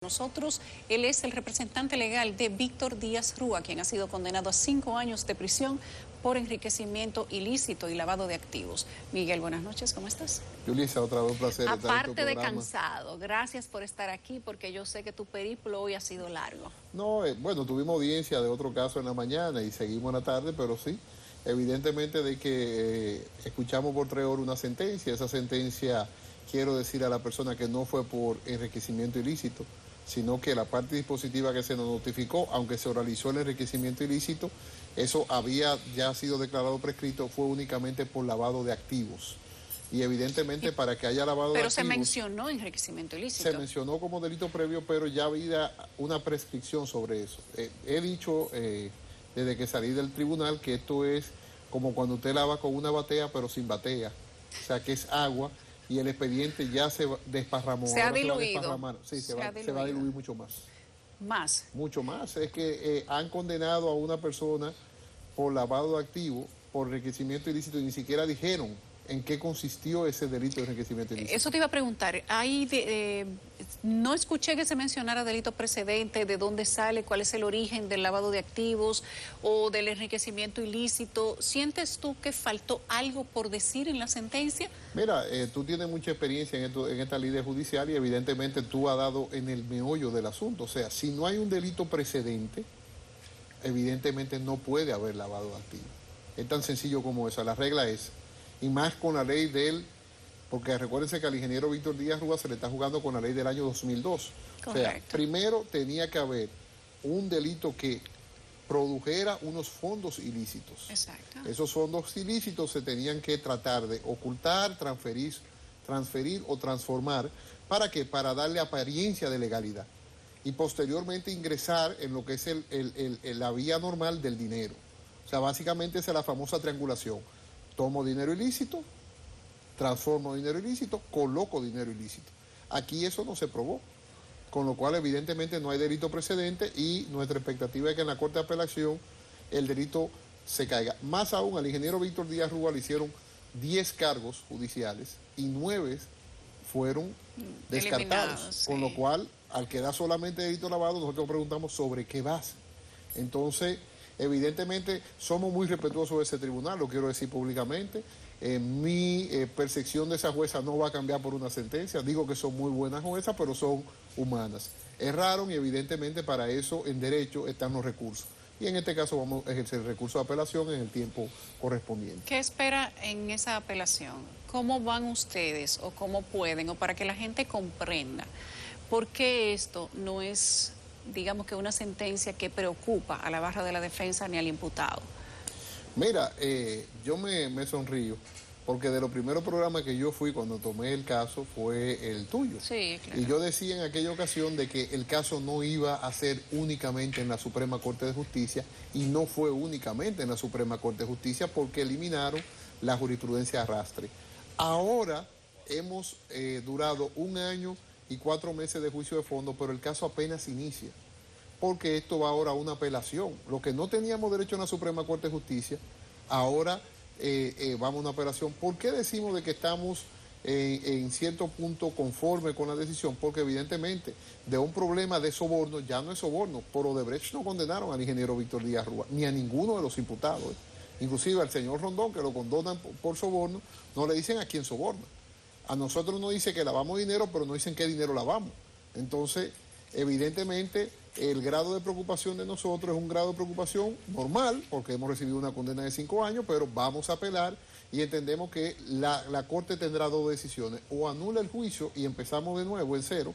Nosotros, él es el representante legal de Víctor Díaz Rúa, quien ha sido condenado a 5 años de prisión por enriquecimiento ilícito y lavado de activos. Miguel, buenas noches, ¿cómo estás? Yulisa, otra vez un placer estar en tu Aparte de programa. cansado, gracias por estar aquí porque yo sé que tu periplo hoy ha sido largo. No, bueno, tuvimos audiencia de otro caso en la mañana y seguimos en la tarde, pero sí, evidentemente de que escuchamos por 3 horas una sentencia. Esa sentencia, quiero decir a la persona que no fue por enriquecimiento ilícito, sino que la parte dispositiva que se nos notificó, aunque se realizó el enriquecimiento ilícito, eso había ya sido declarado prescrito, fue únicamente por lavado de activos. Y evidentemente para que haya lavado de activos... Pero se mencionó enriquecimiento ilícito. Se mencionó como delito previo, pero ya había una prescripción sobre eso. He dicho desde que salí del tribunal que esto es como cuando usted lava con una batea, pero sin batea. O sea, que es agua y el expediente ya se desparramó. Se ha diluido. Sí, se va a diluir mucho más. Más. Mucho más. Es que han condenado a una persona por lavado de activos, por enriquecimiento ilícito, y ni siquiera dijeron en qué consistió ese delito de enriquecimiento ilícito. Eso te iba a preguntar. No escuché que se mencionara delito precedente, de dónde sale, cuál es el origen del lavado de activos o del enriquecimiento ilícito. ¿Sientes tú que faltó algo por decir en la sentencia? Mira, tú tienes mucha experiencia en esta ley judicial y evidentemente tú has dado en el meollo del asunto. O sea, si no hay un delito precedente, evidentemente no puede haber lavado de activos. Es tan sencillo como eso. La regla es, y más con la ley porque recuérdense que al ingeniero Víctor Díaz Rúa se le está jugando con la ley del año 2002. Correcto. O sea, primero tenía que haber un delito que produjera unos fondos ilícitos. Exacto. Esos fondos ilícitos se tenían que tratar de ocultar, transferir o transformar. ¿Para qué? Para darle apariencia de legalidad. Y posteriormente ingresar en lo que es la vía normal del dinero. O sea, básicamente esa es la famosa triangulación. Tomo dinero ilícito, transformo dinero ilícito, coloco dinero ilícito. Aquí eso no se probó, con lo cual evidentemente no hay delito precedente y nuestra expectativa es que en la Corte de Apelación el delito se caiga. Más aún, al ingeniero Víctor Díaz Rúa le hicieron 10 cargos judiciales y 9 fueron descartados, sí. Con lo cual, al quedar solamente delito lavado, nosotros preguntamos sobre qué base. Entonces, evidentemente somos muy respetuosos de ese tribunal, lo quiero decir públicamente. Mi percepción de esa jueza no va a cambiar por una sentencia. Digo que son muy buenas juezas, pero son humanas. Erraron y evidentemente para eso en derecho están los recursos. Y en este caso vamos a ejercer el recurso de apelación en el tiempo correspondiente. ¿Qué espera en esa apelación? ¿Cómo van ustedes o cómo pueden, o para que la gente comprenda por qué esto no es, digamos, que una sentencia que preocupa a la barra de la defensa ni al imputado? Mira, yo me sonrío porque de los primeros programas que yo fui cuando tomé el caso fue el tuyo. Sí, claro. Y yo decía en aquella ocasión de que el caso no iba a ser únicamente en la Suprema Corte de Justicia, y no fue únicamente en la Suprema Corte de Justicia porque eliminaron la jurisprudencia de arrastre. Ahora hemos durado 1 año y 4 meses de juicio de fondo, pero el caso apenas inicia, porque esto va ahora a una apelación. Lo que no teníamos derecho en la Suprema Corte de Justicia, ahora vamos a una apelación. ¿Por qué decimos de que estamos en cierto punto conforme con la decisión? Porque evidentemente de un problema de soborno, ya no es soborno. Por Odebrecht no condenaron al ingeniero Víctor Díaz Rúa, ni a ninguno de los imputados. Inclusive al señor Rondón, que lo condonan por soborno, no le dicen a quién soborna. A nosotros nos dice que lavamos dinero, pero no dicen qué dinero lavamos. Entonces, evidentemente, el grado de preocupación de nosotros es un grado de preocupación normal, porque hemos recibido una condena de 5 años, pero vamos a apelar y entendemos que la Corte tendrá 2 decisiones: o anula el juicio y empezamos de nuevo en cero,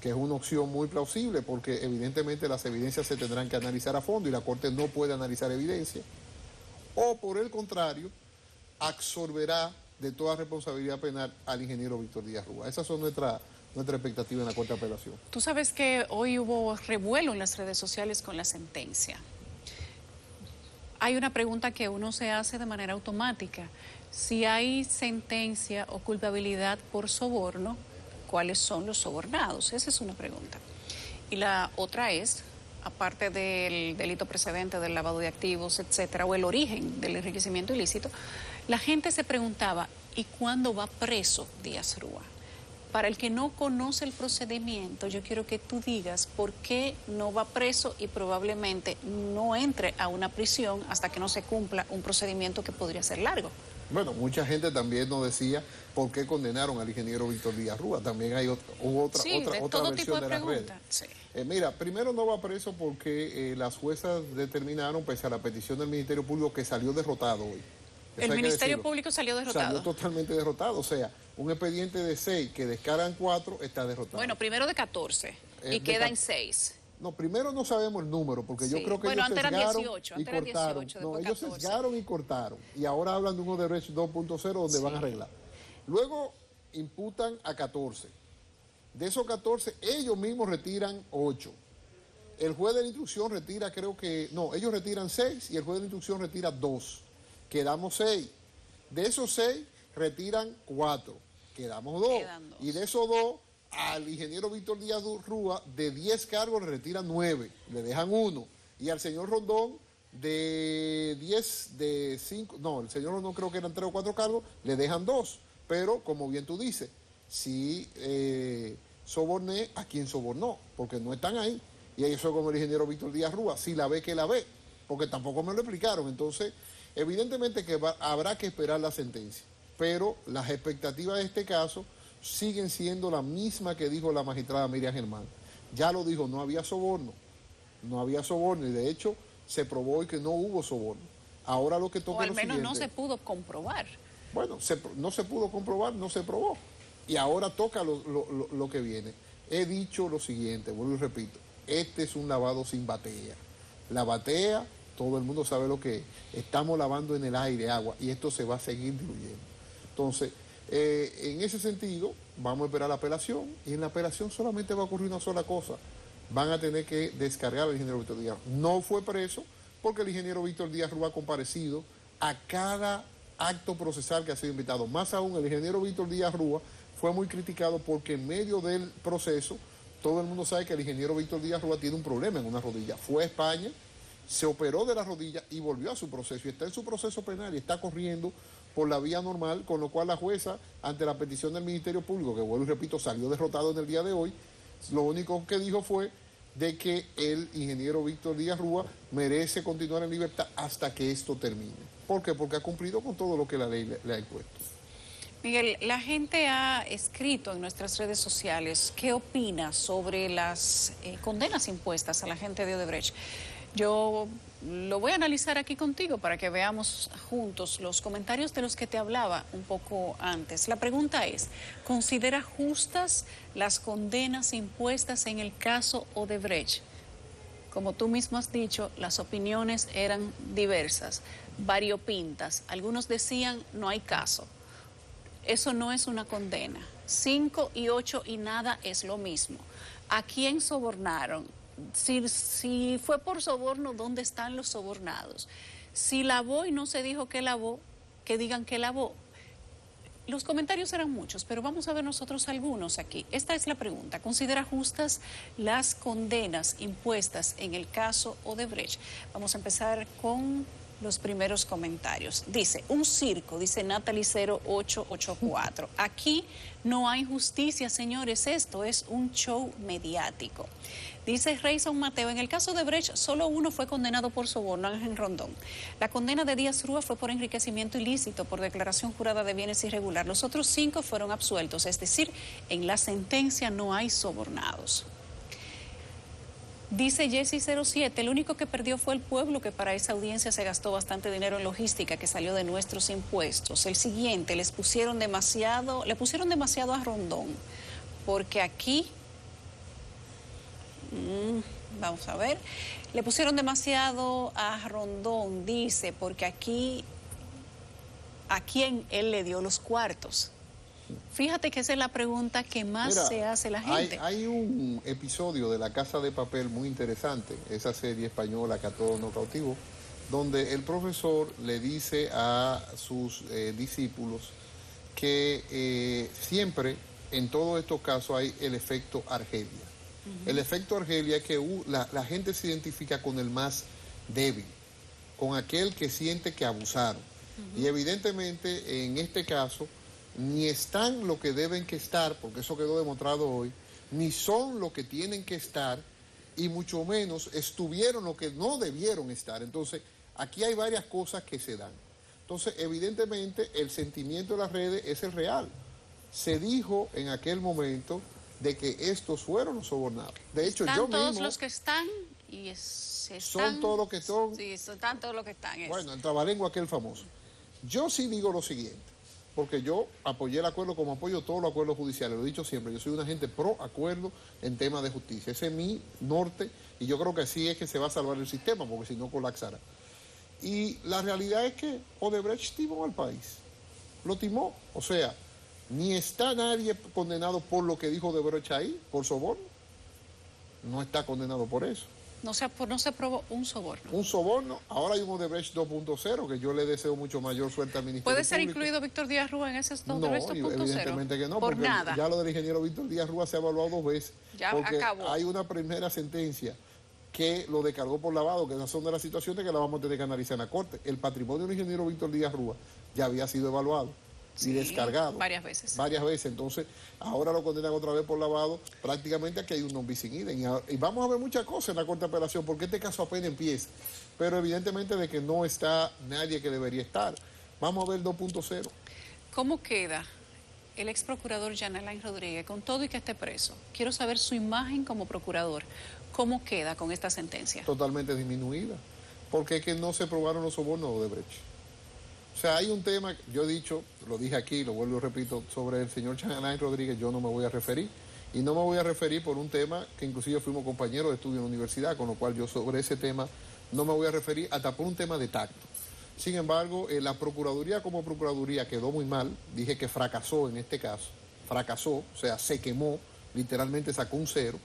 que es una opción muy plausible, porque evidentemente las evidencias se tendrán que analizar a fondo y la Corte no puede analizar evidencia, o por el contrario, absorberá de toda responsabilidad penal al ingeniero Víctor Díaz Rúa. Esas son nuestra expectativa en la Corte de Apelación. Tú sabes que hoy hubo revuelo en las redes sociales con la sentencia. Hay una pregunta que uno se hace de manera automática. Si hay sentencia o culpabilidad por soborno, ¿cuáles son los sobornados? Esa es una pregunta. Y la otra es, aparte del delito precedente del lavado de activos, etcétera, o el origen del enriquecimiento ilícito, la gente se preguntaba, ¿y cuándo va preso Díaz Rúa? Para el que no conoce el procedimiento, yo quiero que tú digas por qué no va preso y probablemente no entre a una prisión hasta que no se cumpla un procedimiento que podría ser largo. Bueno, mucha gente también nos decía por qué condenaron al ingeniero Víctor Díaz Rúa. También hay otra versión de las redes. Sí. Mira, primero no va preso porque las juezas determinaron, pese a la petición del Ministerio Público, que salió derrotado hoy. El Ministerio Público salió derrotado. Salió totalmente derrotado. O sea, un expediente de 6 que descargan 4 está derrotado. Bueno, primero de 14 y queda en 6. No, primero no sabemos el número, porque yo creo que ellos sesgaron 18, y cortaron. No, ellos sesgaron y cortaron. Y ahora hablan de un Odebrecht 2.0 donde van a arreglar. Luego imputan a 14. De esos 14, ellos mismos retiran 8. El juez de la instrucción retira, ellos retiran 6 y el juez de la instrucción retira 2. Quedamos 6. De esos 6, retiran 4. Quedamos 2. Y de esos 2... al ingeniero Víctor Díaz Rúa, de 10 cargos le retiran 9, le dejan 1. Y al señor Rondón, de 5, no, el señor Rondón creo que eran 3 o 4 cargos, le dejan 2. Pero, como bien tú dices, si soborné a quien sobornó, porque no están ahí. Y eso como el ingeniero Víctor Díaz Rúa, si la ve que la ve, porque tampoco me lo explicaron. Entonces, evidentemente que habrá que esperar la sentencia. Pero las expectativas de este caso siguen siendo la misma que dijo la magistrada Miriam Germán. Ya lo dijo, no había soborno, y de hecho se probó hoy que no hubo soborno. Ahora lo que toca o al menos no se pudo comprobar. Bueno, no se pudo comprobar, no se probó. Y ahora toca lo que viene. He dicho lo siguiente, vuelvo y repito, este es un lavado sin batea. La batea, todo el mundo sabe lo que es. Estamos lavando en el aire agua y esto se va a seguir diluyendo. Entonces, en ese sentido, vamos a esperar la apelación y en la apelación solamente va a ocurrir una sola cosa. Van a tener que descargar al ingeniero Víctor Díaz. No fue preso porque el ingeniero Víctor Díaz Rúa ha comparecido a cada acto procesal que ha sido invitado. Más aún, el ingeniero Víctor Díaz Rúa fue muy criticado porque en medio del proceso, todo el mundo sabe que el ingeniero Víctor Díaz Rúa tiene un problema en una rodilla. Fue a España, se operó de la rodilla y volvió a su proceso. Y está en su proceso penal y está corriendo por la vía normal, con lo cual la jueza, ante la petición del Ministerio Público, que vuelvo y repito, salió derrotado en el día de hoy, lo único que dijo fue de que el ingeniero Víctor Díaz Rúa merece continuar en libertad hasta que esto termine. ¿Por qué? Porque ha cumplido con todo lo que la ley le ha impuesto. Miguel, la gente ha escrito en nuestras redes sociales qué opina sobre las condenas impuestas a la gente de Odebrecht. Yo lo voy a analizar aquí contigo para que veamos juntos los comentarios de los que te hablaba un poco antes. La pregunta es, ¿considera justas las condenas impuestas en el caso Odebrecht? Como tú mismo has dicho, las opiniones eran diversas, variopintas. Algunos decían, no hay caso. Eso no es una condena. 5 y 8 y nada es lo mismo. ¿A quién sobornaron? Si fue por soborno, ¿dónde están los sobornados? Si lavó y no se dijo que lavó, que digan que lavó. Los comentarios eran muchos, pero vamos a ver nosotros algunos aquí. Esta es la pregunta. ¿Considera justas las condenas impuestas en el caso Odebrecht? Vamos a empezar con los primeros comentarios. Dice, un circo, dice Natalie 0884. Aquí no hay justicia, señores, esto es un show mediático. Dice Reyson Mateo, en el caso de Odebrecht, solo uno fue condenado por soborno, Ángel Rondón. La condena de Díaz Rúa fue por enriquecimiento ilícito, por declaración jurada de bienes irregular. Los otros 5 fueron absueltos, es decir, en la sentencia no hay sobornados. Dice Jessy 07, el único que perdió fue el pueblo, que para esa audiencia se gastó bastante dinero en logística que salió de nuestros impuestos. El siguiente, le pusieron demasiado a Rondón, porque aquí, vamos a ver, le pusieron demasiado a Rondón, dice, porque aquí, ¿a quién él le dio los cuartos? Fíjate que esa es la pregunta que más se hace la gente. Hay un episodio de La Casa de Papel muy interesante, esa serie española que a todos nos cautivó, donde el profesor le dice a sus discípulos que siempre en todos estos casos hay el efecto Argelia. El efecto Argelia es que la gente se identifica con el más débil, con aquel que siente que abusaron. Y evidentemente en este caso ni están lo que deben que estar, porque eso quedó demostrado hoy, ni son lo que tienen que estar, y mucho menos estuvieron lo que no debieron estar. Entonces, aquí hay varias cosas que se dan. Entonces, evidentemente, el sentimiento de las redes es el real. Se dijo en aquel momento de que estos fueron los sobornados. De hecho, yo mismo... todos los que están y son todos los que son... Sí, están todos los que están. Bueno, el trabalengua aquel famoso. Yo sí digo lo siguiente, porque yo apoyé el acuerdo como apoyo todos los acuerdos judiciales, lo he dicho siempre, yo soy una gente pro acuerdo en temas de justicia, ese es mi norte y yo creo que así es que se va a salvar el sistema, porque si no colapsará. Y la realidad es que Odebrecht timó al país, lo timó, o sea, ni está nadie condenado por lo que dijo Odebrecht ahí, por soborno, no está condenado por eso. No se probó un soborno. Un soborno, ahora hay un Odebrecht 2.0, que yo le deseo mucho mayor suerte al Ministerio ¿Puede ser Público. Incluido Víctor Díaz Rúa en ese Odebrecht 2.0? No, evidentemente que no, por porque nada. ya lo del ingeniero Víctor Díaz Rúa se ha evaluado 2 veces. Ya porque acabó. Hay una primera sentencia que lo descargó por lavado, que esas son de las situaciones que la vamos a tener que analizar en la Corte. El patrimonio del ingeniero Víctor Díaz Rúa ya había sido evaluado. Sí, y descargado. Varias veces. Varias veces. Entonces, ahora lo condenan otra vez por lavado. Prácticamente aquí hay un non bis in idem. Y vamos a ver muchas cosas en la Corte de Apelación, porque este caso apenas empieza. Pero evidentemente de que no está nadie que debería estar. Vamos a ver el 2.0. ¿Cómo queda el ex procurador Jean Alain Rodríguez, con todo y que esté preso? Quiero saber su imagen como procurador. ¿Cómo queda con esta sentencia? Totalmente disminuida. Porque es que no se probaron los sobornos de Odebrecht. O sea, hay un tema, yo he dicho, lo dije aquí, lo vuelvo y repito, sobre el señor Jean Alain Rodríguez, yo no me voy a referir. Y no me voy a referir por un tema que inclusive fuimos compañeros de estudio en la universidad, con lo cual yo sobre ese tema no me voy a referir, hasta por un tema de tacto. Sin embargo, la Procuraduría como Procuraduría quedó muy mal, dije que fracasó en este caso, fracasó, o sea, se quemó, literalmente sacó un 0,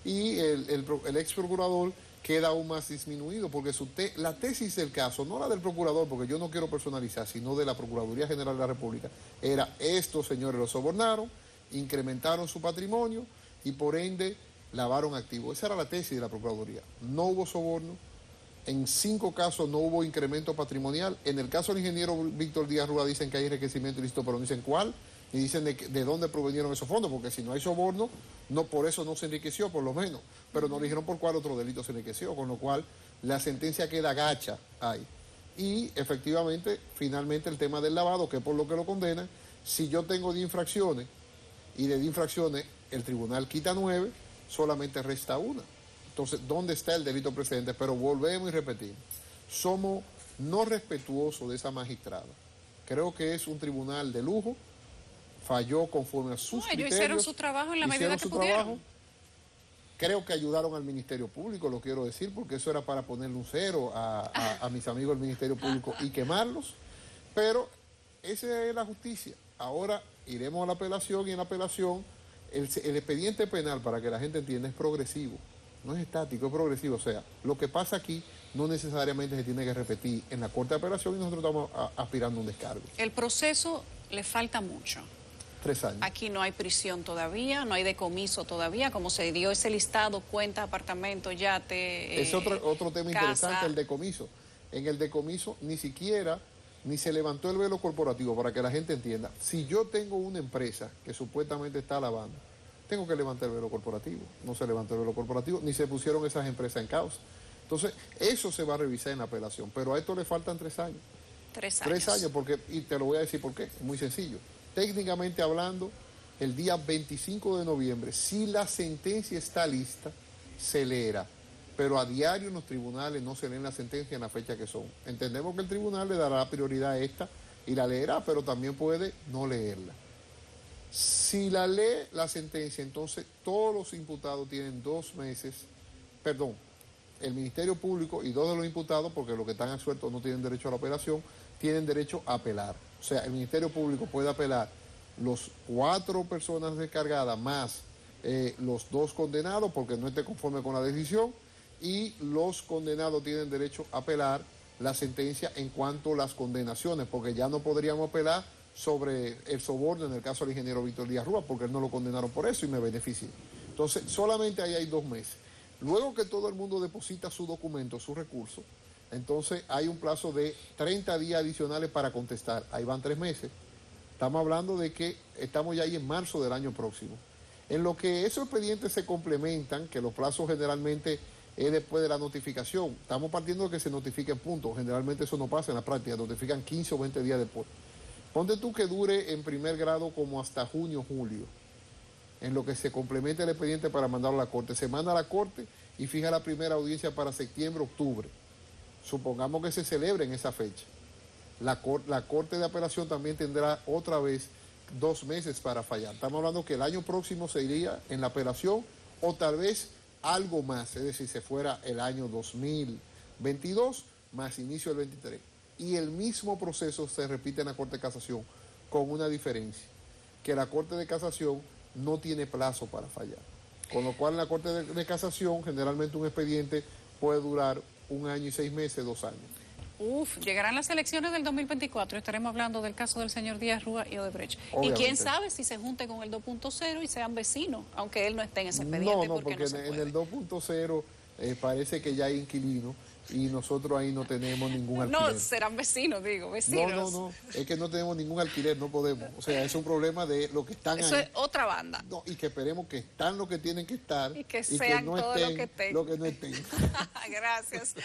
y el ex procurador queda aún más disminuido, porque la tesis del caso, no la del procurador, porque yo no quiero personalizar, sino de la Procuraduría General de la República, era: estos señores los sobornaron, incrementaron su patrimonio y por ende lavaron activos. Esa era la tesis de la Procuraduría. No hubo soborno, en 5 casos no hubo incremento patrimonial. En el caso del ingeniero Víctor Díaz Rúa dicen que hay enriquecimiento ilícito, pero no dicen cuál, ni dicen de dónde provenieron esos fondos, porque si no hay soborno, no, por eso no se enriqueció, por lo menos. Pero no dijeron por cuál otro delito se enriqueció, con lo cual la sentencia queda gacha ahí. Y efectivamente, finalmente el tema del lavado, que es por lo que lo condenan, si yo tengo 10 infracciones, y de 10 infracciones el tribunal quita 9, solamente resta 1. Entonces, ¿dónde está el delito precedente? Pero volvemos y repetimos, somos no respetuosos de esa magistrada. Creo que es un tribunal de lujo, falló conforme a sus criterios. Ellos hicieron su trabajo en la medida que pudieron. Creo que ayudaron al Ministerio Público, lo quiero decir, porque eso era para ponerle un 0 a mis amigos del Ministerio Público y quemarlos. Pero esa es la justicia. Ahora iremos a la apelación, y en la apelación el expediente penal, para que la gente entienda, es progresivo. No es estático, es progresivo. O sea, lo que pasa aquí no necesariamente se tiene que repetir en la Corte de Apelación, y nosotros estamos aspirando a un descargo. El proceso le falta mucho. 3 años. Aquí no hay prisión todavía, no hay decomiso todavía, como se dio ese listado: cuenta, apartamento, yate, es otro tema casa. Interesante, el decomiso. En el decomiso ni siquiera ni se levantó el velo corporativo, para que la gente entienda. Si yo tengo una empresa que supuestamente está lavando, tengo que levantar el velo corporativo. No se levantó el velo corporativo, ni se pusieron esas empresas en causa. Entonces, eso se va a revisar en la apelación, pero a esto le faltan 3 años. 3 años. 3 años, porque, y te lo voy a decir por qué, es muy sencillo. Técnicamente hablando, el día 25 de noviembre, si la sentencia está lista, se leerá. Pero a diario en los tribunales no se leen las sentencias en la fecha que son. Entendemos que el tribunal le dará prioridad a esta y la leerá, pero también puede no leerla. Si la lee la sentencia, entonces todos los imputados tienen 2 meses, perdón, el Ministerio Público y 2 de los imputados, porque los que están absueltos no tienen derecho a la apelación, tienen derecho a apelar. O sea, el Ministerio Público puede apelar los 4 personas descargadas más los 2 condenados, porque no esté conforme con la decisión, y los condenados tienen derecho a apelar la sentencia en cuanto a las condenaciones, porque ya no podríamos apelar sobre el soborno en el caso del ingeniero Víctor Díaz Rúa, porque él no lo condenaron por eso y me beneficia. Entonces, solamente ahí hay 2 meses. Luego que todo el mundo deposita su documento, su recurso, entonces hay un plazo de 30 días adicionales para contestar. Ahí van 3 meses. Estamos hablando de que estamos ya ahí en marzo del año próximo. En lo que esos expedientes se complementan, que los plazos generalmente es después de la notificación. Estamos partiendo de que se notifique en punto. Generalmente eso no pasa en la práctica, notifican 15 o 20 días después. Ponte tú que dure en primer grado como hasta junio, julio, en lo que se complementa el expediente para mandarlo a la corte. Se manda a la corte y fija la primera audiencia para septiembre, octubre. Supongamos que se celebre en esa fecha. La corte de apelación también tendrá otra vez 2 meses para fallar. Estamos hablando que el año próximo se iría en la apelación o tal vez algo más, es decir, se fuera el año 2022 más inicio del 23. Y el mismo proceso se repite en la Corte de Casación con una diferencia, que la Corte de Casación no tiene plazo para fallar. Con lo cual en la Corte de Casación generalmente un expediente puede durar 1 año y 6 meses, 2 años. Llegarán las elecciones del 2024, estaremos hablando del caso del señor Díaz Rúa y Odebrecht. Obviamente. Y quién sabe si se junte con el 2.0 y sean vecinos, aunque él no esté en ese expediente. No, porque en el 2.0 parece que ya hay inquilino y nosotros ahí no tenemos ningún alquiler. No, serán vecinos, digo, vecinos. No, es que no tenemos ningún alquiler, no podemos. O sea, es un problema de lo que están Eso ahí. es otra banda. No, y que esperemos que están lo que tienen que estar y que sean no todo estén lo que estén. lo que no estén. Gracias.